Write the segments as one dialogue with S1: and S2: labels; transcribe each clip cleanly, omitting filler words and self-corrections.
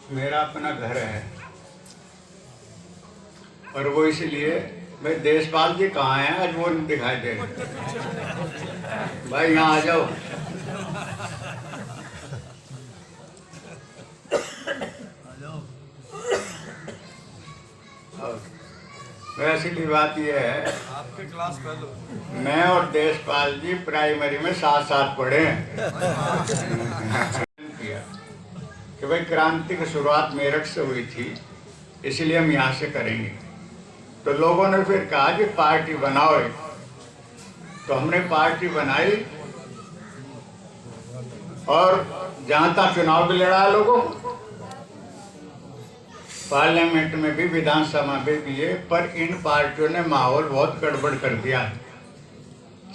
S1: मेरा अपना घर है और वो इसलिए भाई देशपाल जी कहाँ हैं आज, वो नहीं दिखाई दे रहे। भाई यहाँ आ जाओ। वैसे की बात यह है,
S2: आपके क्लास फेलो
S1: मैं और देशपाल जी प्राइमरी में साथ साथ पढ़े हैं। किया कि भाई क्रांति की शुरुआत मेरठ से हुई थी, इसलिए हम यहाँ से करेंगे। तो लोगों ने फिर कहा कि पार्टी बनाओ, तो हमने पार्टी बनाई और जहाँ तक चुनाव भी लड़ा लोगों को, पार्लियामेंट में भी, विधानसभा में भी है। पर इन पार्टियों ने माहौल बहुत गड़बड़ कर दिया,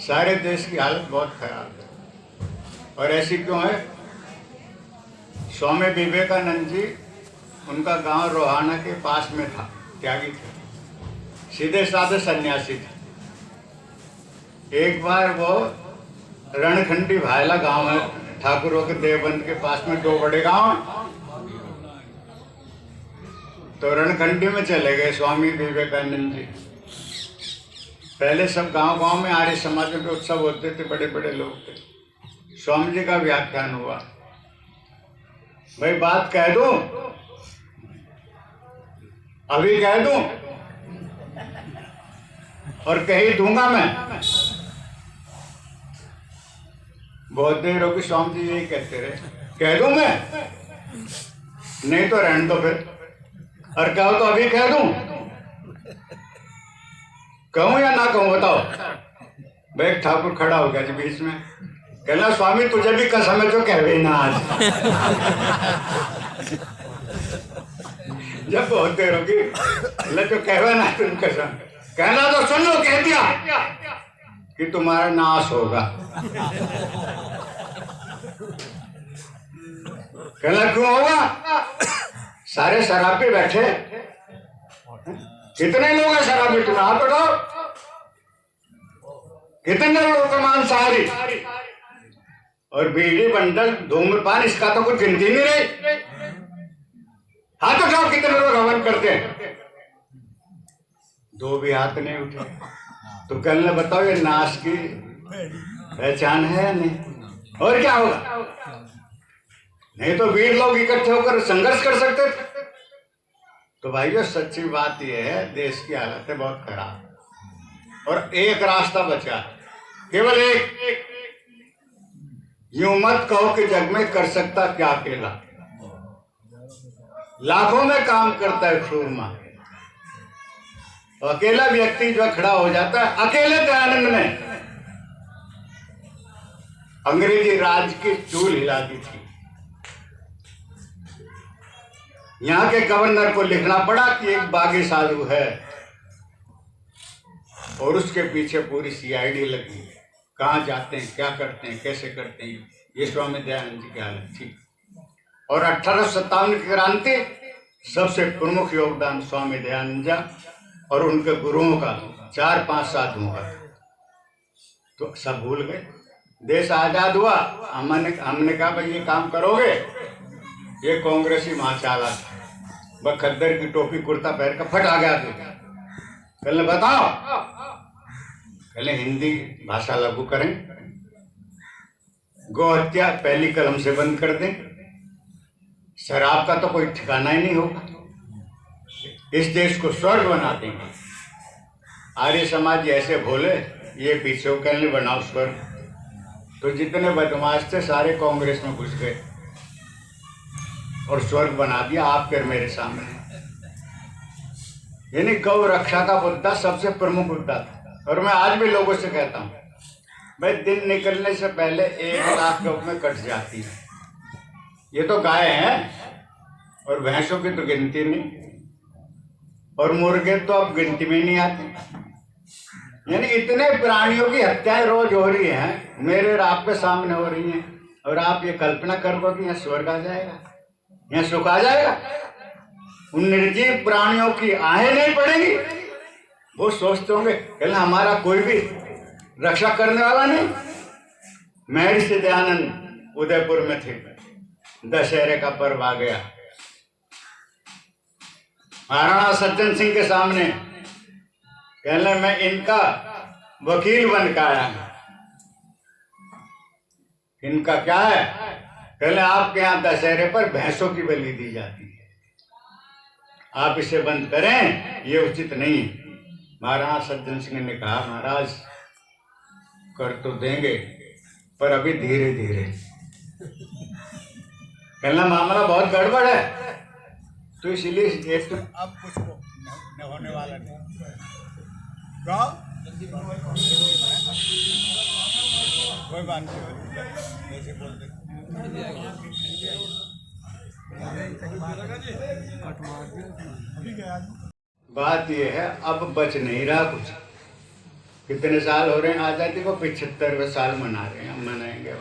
S1: सारे देश की हालत बहुत खराब है। और ऐसी क्यों है? स्वामी विवेकानंद जी, उनका गांव रोहाना के पास में था, त्यागी थे, सीधे साधे सन्यासी थे। एक बार वो रणखंडी भायला गांव है, ठाकुरों के देवबंद के पास में, दो बड़े गांव, तो रणखंडी में चले गए स्वामी विवेकानंद जी। पहले सब गांव गांव में आर्य समाज के उत्सव होते थे, बड़े बड़े लोग थे। स्वामी जी का व्याख्यान हुआ। भाई बात कह दूं, अभी कह दूं और कह ही दूंगा मैं। बहुत देर होगी, स्वामी जी यही कहते रहे, कह दूं मैं, नहीं तो रहने दो फिर, और कहो तो अभी कह दूं, कहूं या ना कहूं बताओ। भाई ठाकुर खड़ा हो गया जी बीच में, कहना स्वामी तुझे भी कसम है जो कहवे ना आज। जब बहुत देर होगी, ले तो कहवे ना तुम कसम, कहना तो सुन लो, कह दिया कि तुम्हारा नाश होगा। कहना क्यों होगा? सारे शराबी बैठे, कितने लोग हैं शराबी? तुम हाथ उठाओ, कितने लोग मांसाहारी और बीड़ी बंडल धूम्रपान, इसका तो कुछ गिनती नहीं रही। हाथ उठाओ, कितने लोग हवन करते हैं? दो भी हाथ नहीं उठे। तो कल ने बताओ ये नाश की पहचान है या नहीं? और क्या होगा? नहीं तो वीर लोग इकट्ठे होकर संघर्ष कर सकते थे। तो भाइयों सच्ची बात यह है, देश की हालत है बहुत खराब और एक रास्ता बचा, केवल एक। यूं मत कहो कि जग में कर सकता क्या अकेला, लाखों में काम करता है सूरमा। अकेला व्यक्ति जो खड़ा हो जाता है, अकेले दयानंद ने अंग्रेजी राज की चूल हिला दी थी। यहाँ के गवर्नर को लिखना पड़ा कि एक बागी साधु है और उसके पीछे पूरी सीआईडी लगी है, कहाँ जाते हैं, क्या करते हैं, कैसे करते हैं। ये स्वामी दयानंद जी की हालत थी। और 1857 की क्रांति, सबसे प्रमुख योगदान स्वामी दयानंद जी और उनके गुरुओं का, 4-5 साधुओं का। तो सब भूल गए। देश आजाद हुआ, हमने कहा भाई ये काम करोगे, ये कांग्रेसी महाचाला था, वह खद्दर की टोपी कुर्ता पहन कर फट आ गया। कहने बताओ, कहले हिंदी भाषा लागू करें, गौ हत्या पहली कलम से बंद कर दें, शराब का तो कोई ठिकाना ही नहीं होगा, इस देश को स्वर्ग बना देंगे। आर्य समाज ऐसे भोले, ये पीछे कहने बनाओ स्वर्ग। तो जितने बदमाश थे सारे कांग्रेस में घुस गए और स्वर्ग बना दिया आपके मेरे सामने। यानी गौ रक्षा का मुद्दा सबसे प्रमुख मुद्दा था। और मैं आज भी लोगों से कहता हूँ, भाई दिन निकलने से पहले 1 लाख गौ में कट जाती है। ये तो गाय हैं और भैंसों की तो गिनती नहीं, और मुर्गे तो अब गिनती में नहीं आते। यानी इतने प्राणियों की हत्याएं रोज हो रही हैं, मेरे और आपके सामने हो रही हैं, और आप ये कल्पना करो कि यहाँ स्वर्ग आ जाएगा, यहाँ सुख आ जाएगा। उन निर्जीव प्राणियों की आहें नहीं पड़ेगी। वो सोचते होंगे कहना हमारा कोई भी रक्षा करने वाला नहीं। महर्षि दयानंद उदयपुर में थे, दशहरे का पर्व आ गया, महाराणा सज्जन सिंह के सामने, कहने मैं इनका वकील बन के आया। इनका क्या है? कहले आपके यहाँ दशहरे पर भैंसों की बलि दी जाती है, आप इसे बंद करें, ये उचित नहीं। महाराणा सज्जन सिंह ने कहा महाराज कर तो देंगे पर अभी धीरे धीरे। कहना मामला बहुत गड़बड़ है, तो इसलिए एक
S3: अब कुछ न होने वाला नहीं। कोई बात नहीं, ऐसे बोलते
S1: बात ये है अब बच नहीं रहा कुछ। कितने साल हो रहे हैं आज़ादी को? 75वें साल मना रहे हैं, हम मनाएंगे।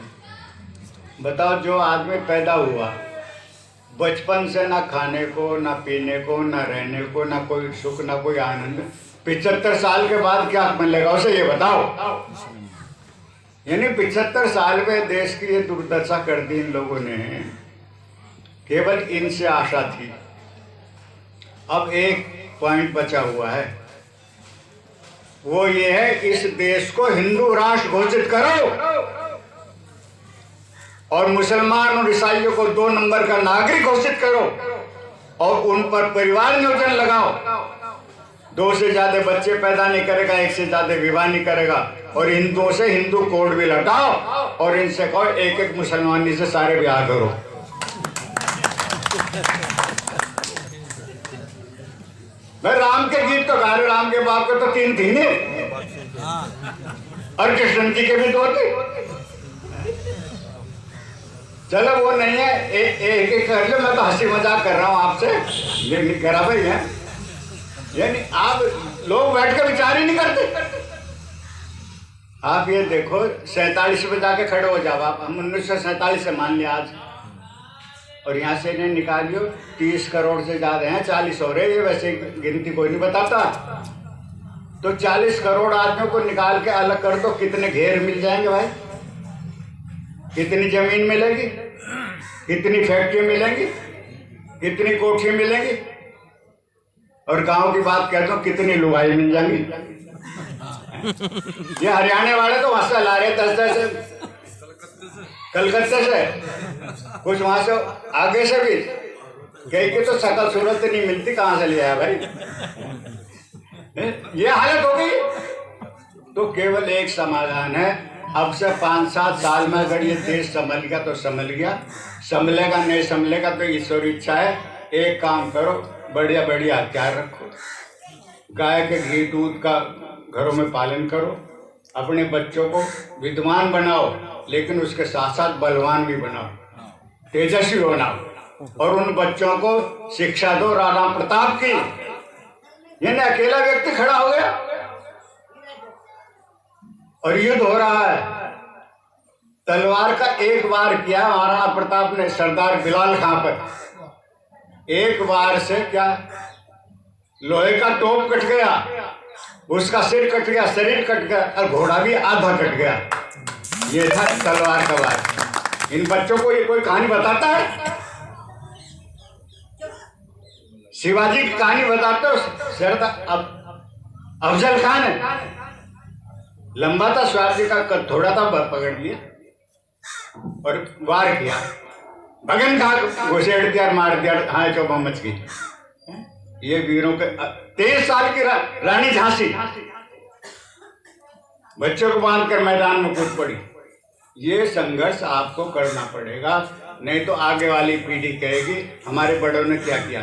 S1: बताओ, जो आदमी पैदा हुआ बचपन से ना खाने को, ना पीने को, ना रहने को, ना कोई सुख, ना कोई आनंद, 75 साल के बाद क्या मिलेगा उसे, ये बताओ। यानी 75 साल में देश की ये दुर्दशा कर दी इन लोगों ने। केवल इनसे आशा थी। अब एक पॉइंट बचा हुआ है, वो ये है इस देश को हिंदू राष्ट्र घोषित करो और मुसलमान और ईसाइयों को 2 नंबर का नागरिक घोषित करो और उन पर परिवार नियोजन लगाओ। 2 से ज्यादा बच्चे पैदा नहीं करेगा, 1 से ज्यादा विवाह नहीं करेगा, और हिंदुओं से हिंदू कोड भी हटाओ और इनसे कहो एक एक मुसलमानी से सारे ब्याह करो। मैं राम के गीत तो गा रहे, राम के बाप के तो 3 थी नहीं, और कृष्ण जी के भी 2 थे। चलो वो नहीं है, एक एक कर लो। मैं तो हंसी मजाक कर रहा हूँ आपसे, ये नहीं करा भाई है। यानी आप लोग बैठ के विचार ही नहीं करते। आप ये देखो 47 पे जाके खड़े हो जाओ आप, हम 1947 से मान लिया आज, और यहाँ से इन्हें निकालियो 30 करोड़ से ज्यादा हैं, 40 हो रहे, ये वैसे गिनती कोई नहीं बताता। तो 40 करोड़ आदमियों को निकाल के अलग कर दो, कितने घेर मिल जाएंगे भाई? कितनी जमीन मिलेगी, कितनी फैक्ट्री मिलेंगी, कितनी कोठी मिलेंगी, और गांव की बात कहता हूँ कितनी लुगाई मिल जाएंगी। ये हरियाणा वाले तो वहां से ला रहे 10-10 से, कलकत्ते से, कुछ वहां से आगे से भी, कई की तो शकल सूरत नहीं मिलती, कहां से ले आया भाई? ये हालत हो गई। तो केवल एक समाधान है, अब से 5-7 साल में अगर ये देश संभल गया तो संभल गया, संभलेगा नहीं संभलेगा तो ईश्वर इच्छा है। एक काम करो, बढ़िया बढ़िया हथियार रखो, गाय के घी दूध का घरों में पालन करो, अपने बच्चों को विद्वान बनाओ, लेकिन उसके साथ साथ बलवान भी बनाओ, तेजस्वी बनाओ, और उन बच्चों को शिक्षा दो राणा प्रताप की। यानी अकेला व्यक्ति खड़ा हो गया और युद्ध हो रहा है, तलवार का एक वार किया महाराणा प्रताप ने सरदार बिलाल खां पर, एक वार से क्या लोहे का टोप कट गया, उसका सिर कट गया, शरीर कट गया, और घोड़ा भी आधा कट गया। ये था तलवार का वार। इन बच्चों को ये कोई कहानी बताता है? शिवाजी की कहानी बताते हो? सरदार अफजल खान है, लंबा था, शिवाजी का कद थोड़ा था, पकड़ लिया और वार किया, भगन खा घुसेड़ दिया, मार दिया, हाँ चौबा मच गई। ये वीरों के 23 साल की रानी झांसी बच्चों को बांधकर मैदान में कूद पड़ी। ये संघर्ष आपको करना पड़ेगा, नहीं तो आगे वाली पीढ़ी कहेगी हमारे बड़ों ने क्या किया।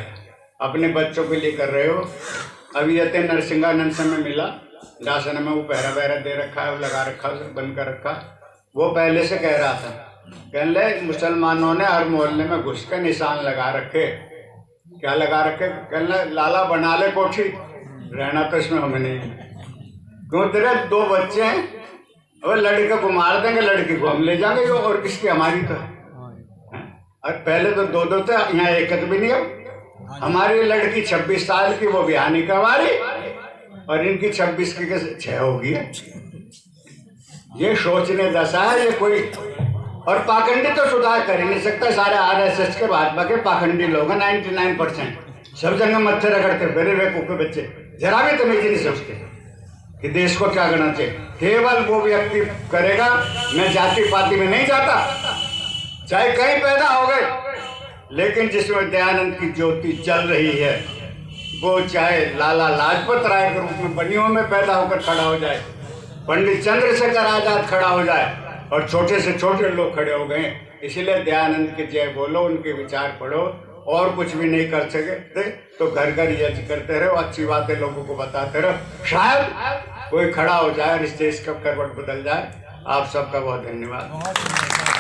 S1: अपने बच्चों के लिए कर रहे हो। अभी यते नरसिंहानंद से में मिला, दासन में वो पहरा वहरा दे रखा है, वो लगा रखा, उसे बंद कर रखा। वो पहले से कह रहा था, कहने मुसलमानों ने हर मोहल्ले में घुस के निशान लगा रखे। क्या लगा रखे? कहने लाला बना ले कोठी, रहना तो इसमें हमें नहीं। क्यों? तेरे 2 बच्चे हैं, और लड़के को मार देंगे, लड़की को हम ले जाएंगे, और किसकी? हमारी तो है। और पहले तो 2-2 थे, यहाँ एक भी नहीं है। हमारी लड़की 26 साल की, वो ब्याह नहीं करवा रही, और इनकी 26 की 6 होगी। ये सोचने दशा है ये कोई। और पाखंडी तो सुधार कर ही नहीं सकता। सारे RSS के भाजपा के पाखंडी लोग हैं 99%। सब जगह मत्थे रगड़ते मेरे बेवकूफ के बच्चे, जरा भी तमीज नहीं सोचते कि देश को क्या करना चाहिए। केवल वो व्यक्ति करेगा, मैं जाति पाति में नहीं जाता, चाहे कहीं पैदा हो गए, लेकिन जिसमें दयानंद की ज्योति जल रही है, वो चाहे लाला लाजपत राय के रूप में बनियों में पैदा होकर खड़ा हो जाए, पंडित चंद्रशेखर आजाद खड़ा हो जाए, और छोटे से छोटे लोग खड़े हो गए। इसलिए दयानंद के जय बोलो, उनके विचार पढ़ो, और कुछ भी नहीं कर सके तो घर घर यज्ञ करते रहो, अच्छी बातें लोगों को बताते रहो, शायद कोई खड़ा हो जाए और इस देश का करवट बदल जाए। आप सबका बहुत धन्यवाद।